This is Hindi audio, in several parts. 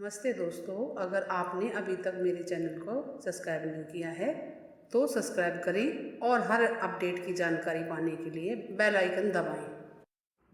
नमस्ते दोस्तों, अगर आपने अभी तक मेरे चैनल को सब्सक्राइब नहीं किया है तो सब्सक्राइब करें और हर अपडेट की जानकारी पाने के लिए बेल आइकन दबाएं।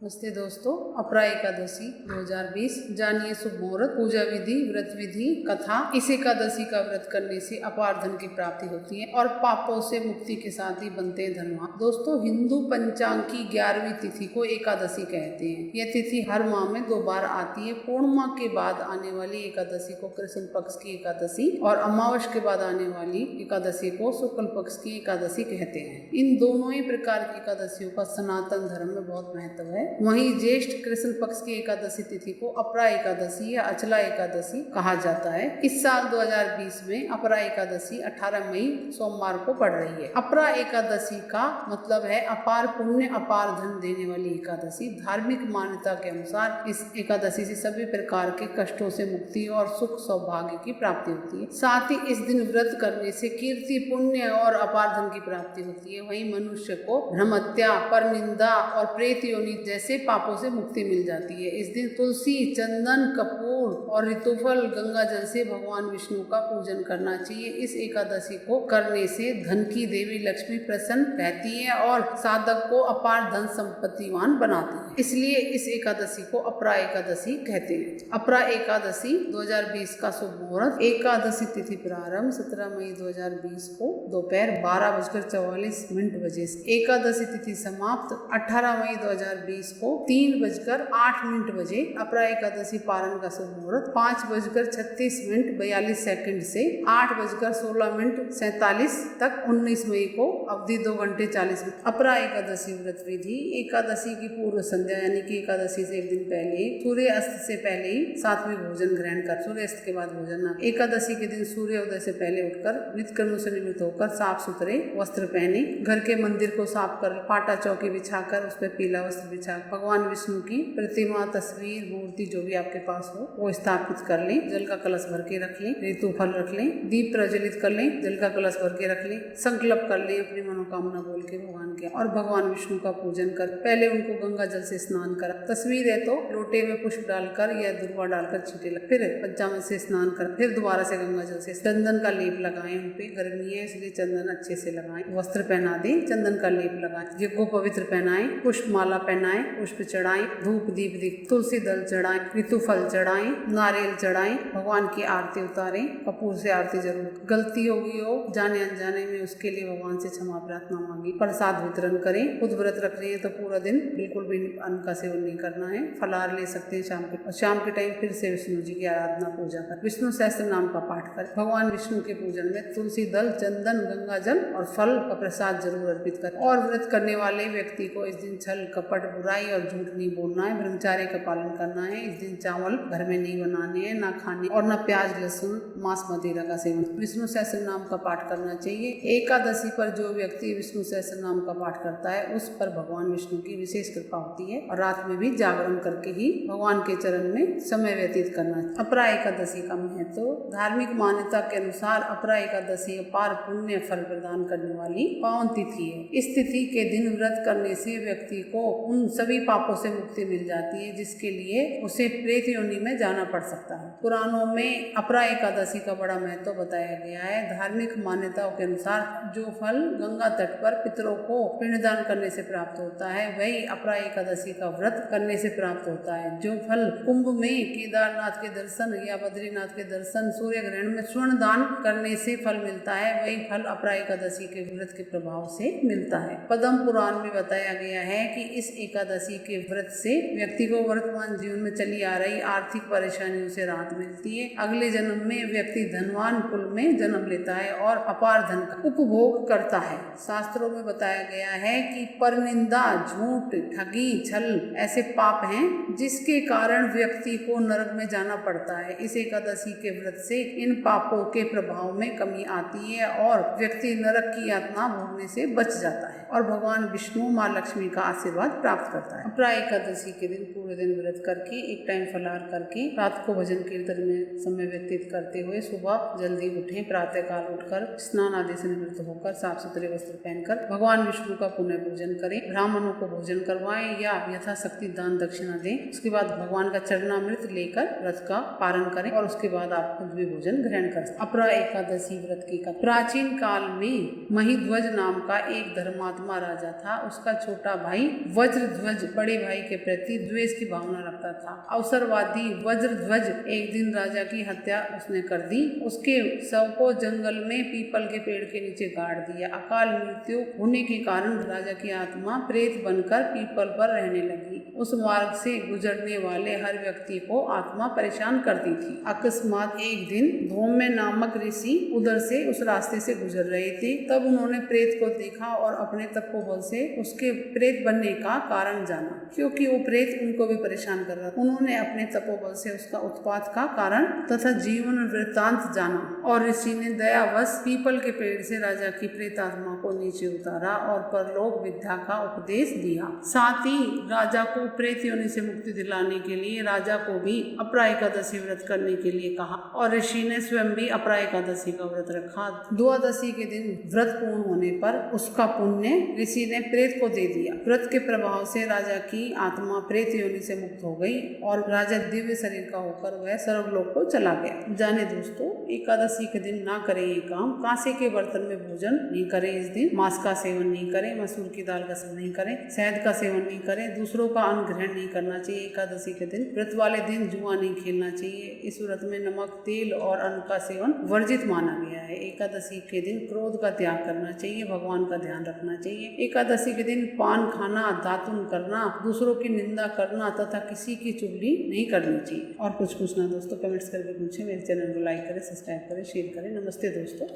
नमस्ते दोस्तों, अपरा एकादशी 2020 जानिए शुभ मुहूर्त, पूजा विधि, व्रत विधि, कथा। इस एकादशी का व्रत करने से अपार धन की प्राप्ति होती है और पापों से मुक्ति के साथ ही बनते हैं धनवान। दोस्तों, हिंदू पंचांग की 11वीं तिथि को एकादशी कहते हैं। यह तिथि हर माह में 2 बार आती है। पूर्णिमा के बाद आने वाली एकादशी को कृष्ण पक्ष की एकादशी और अमावस के बाद आने वाली एकादशी को शुक्ल पक्ष की एकादशी कहते हैं। इन दोनों ही प्रकार की एकादशियों का सनातन धर्म में बहुत महत्व है। वहीं ज्येष्ठ कृष्ण पक्ष की एकादशी तिथि को अपरा एकादशी या अचला एकादशी कहा जाता है। इस साल 2020 में अपरा एकादशी 18 मई सोमवार को पड़ रही है। अपरा एकादशी का मतलब है अपार पुण्य, अपार धन देने वाली एकादशी। धार्मिक मान्यता के अनुसार इस एकादशी से सभी प्रकार के कष्टों से मुक्ति और सुख सौभाग्य की प्राप्ति होती है। साथ ही इस दिन व्रत करने से कीर्ति, पुण्य और अपार धन की प्राप्ति होती है। वहीं मनुष्य को भ्रमहत्या, परनिंदा और प्रेत योनि जैसे पापों से मुक्ति मिल जाती है। इस दिन तुलसी, चंदन, कपूर और ऋतुफल, गंगा जल से भगवान विष्णु का पूजन करना चाहिए। इस एकादशी को करने से धन की देवी लक्ष्मी प्रसन्न रहती है और साधक को अपार धन संपत्तिवान बनाती है। इसलिए इस एकादशी को अपरा एकादशी कहते हैं। अपरा एकादशी 2020 का शुभ मुहूर्त। एकादशी तिथि प्रारंभ 17 मई 2020 को दोपहर 12:44 बजे से। एकादशी तिथि समाप्त 18 मई 2020 को 3:08 बजे। अपरा एकादशी पारण का शुभ मुहूर्त 5:36 से 8:16 तक 19 मई को, अवधि 2 घंटे 40 मिनट। अपरा एकादशी व्रत विधि। एकादशी की पूर्व संध्या यानी कि एकादशी से एक दिन पहले सूर्य अस्त से पहले ही सात्विक भोजन ग्रहण कर, सूर्य अस्त के बाद भोजन न। एकादशी के दिन सूर्य उदय से पहले उठकर नित्य कर्मों से निवृत्त होकर साफ सुथरे वस्त्र पहने, घर के मंदिर को साफ कर पाटा चौकी बिछाकर उस पर पीला वस्त्र बिछा भगवान विष्णु की प्रतिमा, तस्वीर, मूर्ति जो भी आपके पास हो वो स्थापित कर लें। जल का कलश भर के रख लें, ऋतु फल रख लें, दीप प्रज्वलित कर लें, जल का कलश भर के रख लें, संकल्प कर लें अपनी मनोकामना बोल के भगवान के, और भगवान विष्णु का पूजन कर पहले उनको गंगा जल से स्नान करा। तस्वीर है तो लोटे में पुष्प डालकर या दुर्वा डालकर छींटे लग, फिर पंचामृत से स्नान कर, फिर दोबारा से गंगा जल से चंदन का लेप लगाएं। उन पे गर्मी है इसलिए चंदन अच्छे से लगाएं, वस्त्र पहना दें, चंदन का लेप लगाएं, यज्ञ पवित्र पहनाएं, पुष्प माला पहनाएं, पुष्प चढ़ाएं, धूप दीप तुलसी दल चढ़ाएं, ऋतु फल चढ़ाएं, नारियल चढ़ाएं, भगवान की आरती उतारें। कपूर से आरती जरूर। गलती होगी हो जाने अनजाने में उसके लिए भगवान से क्षमा प्रार्थना मांगी। प्रसाद वितरण करें। खुद व्रत रख रहे हैं तो पूरा दिन बिल्कुल भी अन्न का सेवन नहीं करना है। फलाहार ले सकते हैं शाम के टाइम फिर से विष्णु जी की आराधना पूजा कर, विष्णु सहस्त्र नाम का पाठ कर। भगवान विष्णु के पूजन में तुलसी दल, चंदन, गंगा जल और फल का प्रसाद जरूर अर्पित कर। और व्रत करने वाले व्यक्ति को इस दिन छल, कपट, बुराई और झूठ नहीं बोलना है। ब्रह्मचार्य का पालन करना है। इस दिन चावल घर में नहीं बनाने हैं, ना खाने, और ना प्याज, लहसुन, मांस, मदिरा का सेवन। विष्णु सहस्त्र नाम का पाठ करना चाहिए। एकादशी पर जो व्यक्ति विष्णु सहस्त्र नाम का पाठ करता है उस पर भगवान विष्णु की विशेष कृपा होती है और रात में भी जागरण करके ही भगवान के चरण में समय व्यतीत करना है। अपरा एकादशी का महत्व। धार्मिक मान्यता के अनुसार अपरा एकादशी अपार पुण्य फल प्रदान करने वाली पावन तिथि है। इस तिथि के दिन व्रत करने से व्यक्ति को उन सभी पापों से मुक्ति मिल जाती है जिसके लिए उसे प्रेत योनि में जाना पड़ सकता है। पुराणों में अपरा एकादशी का बड़ा महत्व बताया गया है। धार्मिक मान्यताओं के अनुसार जो फल गंगा तट पर पितरों को पिंडदान करने से प्राप्त होता है वही अपरा एकादशी का व्रत करने से प्राप्त होता है। जो फल कुंभ में केदारनाथ के दर्शन या बद्रीनाथ के दर्शन, सूर्य ग्रहण में स्वर्ण दान करने से फल मिलता है वही फल अपरा एकादशी के व्रत के प्रभाव से मिलता है। पद्म पुराण में बताया गया है कि इस एकादशी के व्रत से व्यक्ति को वर्तमान जीवन में चली आ रही आर्थिक परेशानियों से राहत मिलती है। अगले जन्म में व्यक्ति धनवान कुल में जन्म लेता है और अपार धन का उपभोग करता है। शास्त्रों में बताया गया है कि परनिंदा, झूठ, ठगी, छल ऐसे पाप हैं जिसके कारण व्यक्ति को नरक में जाना पड़ता है। इस एकादशी के व्रत से इन पापों के प्रभाव में कमी आती है और व्यक्ति नरक की यातना भोगने से बच जाता है और भगवान विष्णु, माँ लक्ष्मी का आशीर्वाद प्राप्त करता है। अपरा एकादशी के दिन पूरे दिन व्रत करके एक टाइम फलाहार करके रात को भजन कीर्तन में समय व्यतीत करते हुए सुबह जल्दी उठें, प्रातः काल उठकर स्नान आदि से निवृत्त होकर साफ सुथरे वस्त्र पहनकर भगवान विष्णु का पुण्य पूजन करें, ब्राह्मणों को भोजन करवाएं या यथाशक्ति दान दक्षिणा दें। उसके बाद भगवान का चरणामृत लेकर व्रत का पारण करें और उसके बाद आप खुद भी भोजन ग्रहण कर सकते। अपरा एकादशी व्रत की कथा। प्राचीन काल में महिध्वज नाम का एक धर्मात्मा राजा था। उसका छोटा भाई वज्रध्वज बड़े भाई के प्रति द्वेष की भावना रखता था। अवसरवादी वज्रध्वज एक दिन राजा की हत्या उसने कर दी। उसके शव को जंगल में पीपल के पेड़ के नीचे गाड़ दिया। अकाल मृत्यु होने के कारण राजा की आत्मा प्रेत बनकर पीपल पर रहने लगी। उस मार्ग से गुजरने वाले हर व्यक्ति को आत्मा परेशान करती थी। अकस्मात एक दिन धौम्य नामक ऋषि उधर से उस रास्ते से गुजर रहे थे। तब उन्होंने प्रेत को देखा और अपने तपोबल से उसके प्रेत बनने का कारण जाना, क्योंकि वो प्रेत उनको भी परेशान कर रहा था। उन्होंने अपने तपोबल से उसका उत्पात का कारण तथा जीवन वृत्तांत जाना और ऋषि ने दयावश पीपल के पेड़ से राजा की प्रेत आत्मा को नीचे उतारा और परलोक विद्या का उपदेश दिया। साथ ही राजा को प्रेत योनि से मुक्ति दिलाने के लिए राजा को भी अपरा एकादशी व्रत करने के लिए कहा और ऋषि ने स्वयं भी अपरा एकादशी का व्रत रखा। द्वादशी के दिन व्रत पूर्ण होने पर उसका पुण्य ऋषि ने प्रेत को दे दिया। व्रत के प्रभाव से राजा की आत्मा प्रेत योनि से मुक्त हो गई और राजा दिव्य शरीर का होकर वह स्वर्गलोक को चला गया। जाने दोस्तों, एकादशी के दिन ना करें ये काम। कांसे के बर्तन में भोजन नहीं करें। इस दिन मांस का सेवन नहीं करें, मसूर की दाल का सेवन नहीं करें, शहद का सेवन नहीं करें, दूसरों का अन्न ग्रहण नहीं करना चाहिए। एकादशी के दिन व्रत वाले दिन जुआ नहीं खेलना चाहिए। इस व्रत में नमक, तेल और अन्न का सेवन वर्जित माना गया है। एकादशी के दिन क्रोध का त्याग करना चाहिए, भगवान का ध्यान रखना चाहिए। एकादशी के दिन पान खाना, दातुन करना, दूसरों की निंदा करना तथा किसी की चुगली नहीं करनी चाहिए। और कुछ पूछना दोस्तों कमेंट्स करके पूछे। मेरे चैनल को लाइक करें, सब्सक्राइब करें, शेयर करें। नमस्ते दोस्तों।